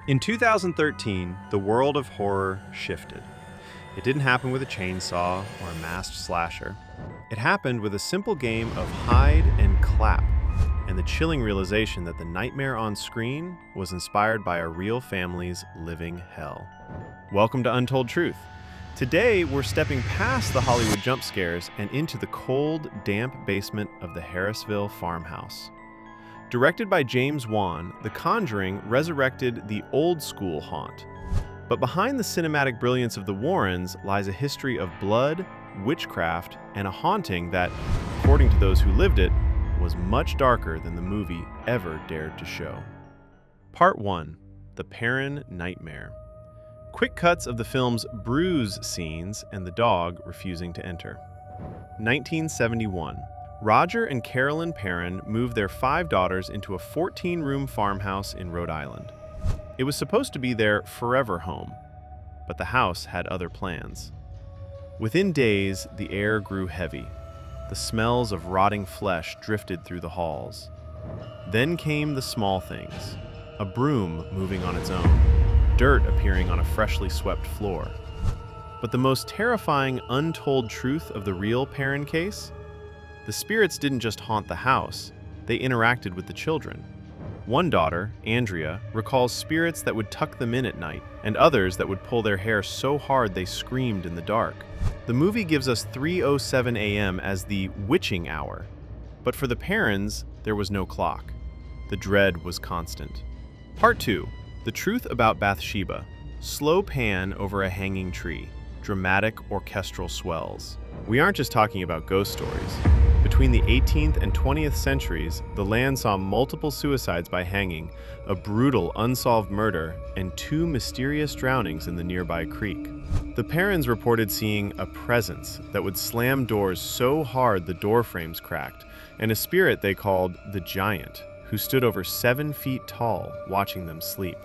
In 2013, the world of horror shifted. It didn't happen with a chainsaw or a masked slasher. It happened with a simple game of hide and clap, and the chilling realization that the nightmare on screen was inspired by a real family's living hell. Welcome to Untold Truth. Today, we're stepping past the Hollywood jump scares and into the cold, damp basement of the Harrisville farmhouse. Directed by James Wan, The Conjuring resurrected the old-school haunt. But behind the cinematic brilliance of the Warrens lies a history of blood, witchcraft, and a haunting that, according to those who lived it, was much darker than the movie ever dared to show. Part 1. The Perrin Nightmare. Quick cuts of the film's bruise scenes and the dog refusing to enter. 1971. Roger and Carolyn Perrin moved their 5 daughters into a 14-room farmhouse in Rhode Island. It was supposed to be their forever home, but the house had other plans. Within days, the air grew heavy. The smells of rotting flesh drifted through the halls. Then came the small things, a broom moving on its own, dirt appearing on a freshly swept floor. But the most terrifying untold truth of the real Perrin case? The spirits didn't just haunt the house, they interacted with the children. One daughter, Andrea, recalls spirits that would tuck them in at night, and others that would pull their hair so hard they screamed in the dark. The movie gives us 3:07 a.m. as the witching hour, but for the Perrins, there was no clock. The dread was constant. Part 2. The Truth About Bathsheba. Slow pan over a hanging tree. Dramatic orchestral swells. We aren't just talking about ghost stories. Between the 18th and 20th centuries, the land saw multiple suicides by hanging, a brutal unsolved murder, and 2 mysterious drownings in the nearby creek. The Perrins reported seeing a presence that would slam doors so hard the door frames cracked, and a spirit they called the Giant, who stood over 7 feet tall, watching them sleep.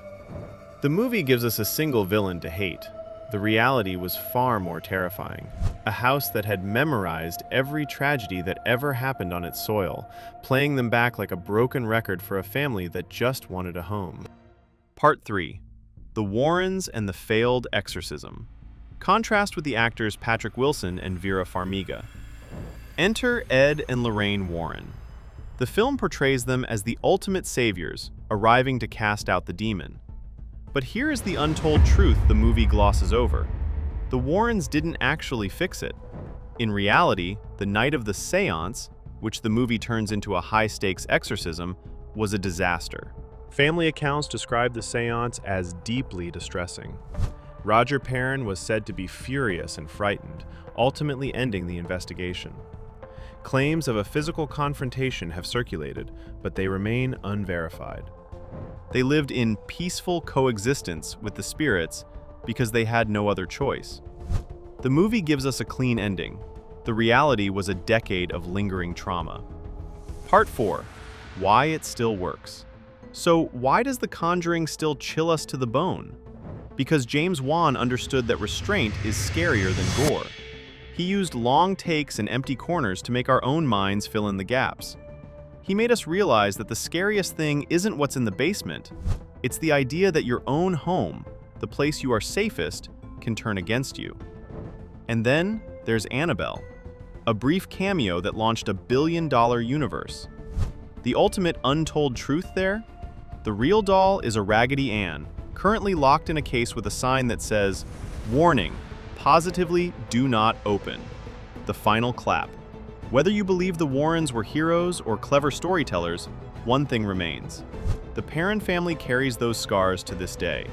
The movie gives us a single villain to hate. The reality was far more terrifying. A house that had memorized every tragedy that ever happened on its soil, playing them back like a broken record for a family that just wanted a home. Part 3. The Warrens and the Failed Exorcism. Contrast with the actors Patrick Wilson and Vera Farmiga. Enter Ed and Lorraine Warren. The film portrays them as the ultimate saviors, arriving to cast out the demon. But here is the untold truth the movie glosses over. The Warrens didn't actually fix it. In reality, the night of the seance, which the movie turns into a high-stakes exorcism, was a disaster. Family accounts describe the seance as deeply distressing. Roger Perrin was said to be furious and frightened, ultimately ending the investigation. Claims of a physical confrontation have circulated, but they remain unverified. They lived in peaceful coexistence with the spirits because they had no other choice. The movie gives us a clean ending. The reality was a decade of lingering trauma. Part 4. Why it still works. So why does The Conjuring still chill us to the bone? Because James Wan understood that restraint is scarier than gore. He used long takes and empty corners to make our own minds fill in the gaps. He made us realize that the scariest thing isn't what's in the basement. It's the idea that your own home, the place you are safest, can turn against you. And then there's Annabelle, a brief cameo that launched a billion-dollar universe. The ultimate untold truth there? The real doll is a Raggedy Ann, currently locked in a case with a sign that says, "Warning, positively do not open." The final clap. Whether you believe the Warrens were heroes or clever storytellers, one thing remains. The Perrin family carries those scars to this day.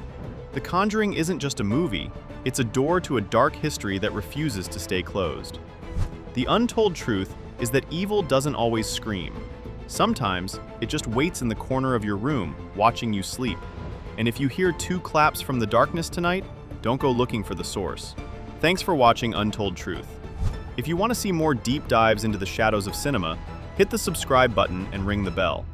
The Conjuring isn't just a movie, it's a door to a dark history that refuses to stay closed. The untold truth is that evil doesn't always scream. Sometimes, it just waits in the corner of your room, watching you sleep. And if you hear 2 claps from the darkness tonight, don't go looking for the source. Thanks for watching Untold Truth. If you want to see more deep dives into the shadows of cinema, hit the subscribe button and ring the bell.